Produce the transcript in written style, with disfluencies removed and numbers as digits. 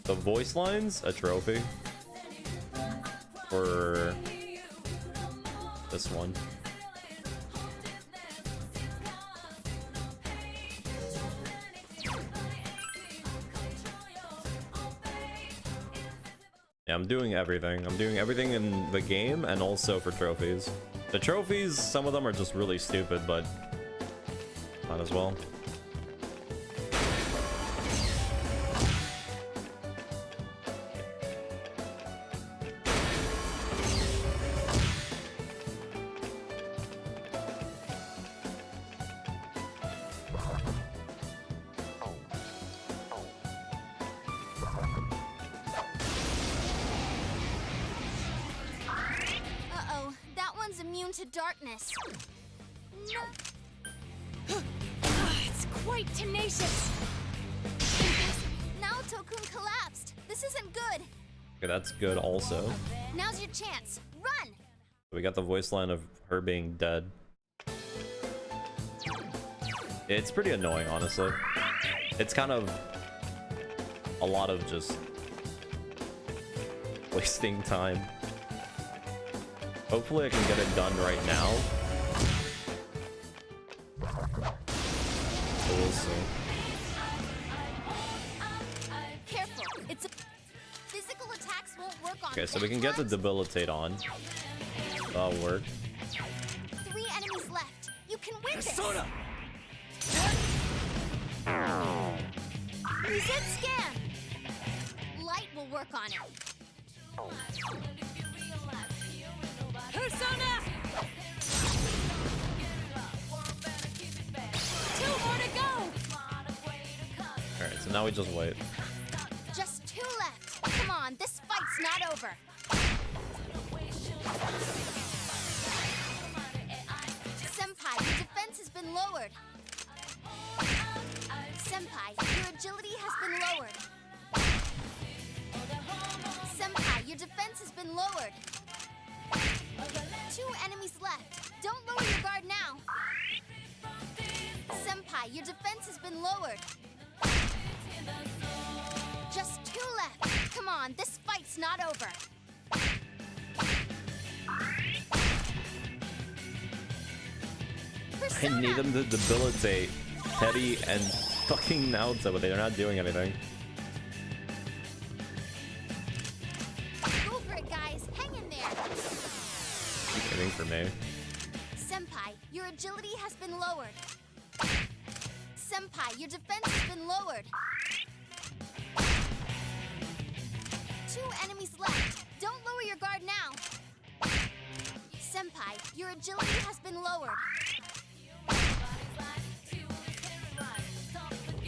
The voice lines, a trophy for this one. Yeah, I'm doing everything. I'm doing everything in the game and also for trophies. The trophies, some of them are just really stupid, but might as well. Immune to darkness. No. It's quite tenacious. Now Tokun collapsed. This isn't good. Okay, that's good also. Now's your chance. Run. We got the voice line of her being dead. It's pretty annoying, honestly. It's kind of a lot of just wasting time. Hopefully I can get it done right now. So we'll see. Careful. It's a physical attacks won't work on. Okay, so we can get the debilitate on. That'll work. 3 enemies left. You can win this. Persona. Reset scan. Light will work on it. Persona! 2 more to go! Alright, so now we just wait. Just 2 left. Come on, this fight's not over. Senpai, your defense has been lowered. Senpai, your agility has been lowered. Senpai, your defense has been lowered. 2 enemies left. Don't lower your guard now. Senpai, your defense has been lowered. Just 2 left. Come on, this fight's not over. Persona. I need them to debilitate Teddy and fucking Naoto, but they're not doing anything. Go for it, guys. Hang in there. Keep hitting for me. Senpai, your agility has been lowered. Senpai, your defense has been lowered. 2 enemies left. Don't lower your guard now. Senpai, your agility has been lowered.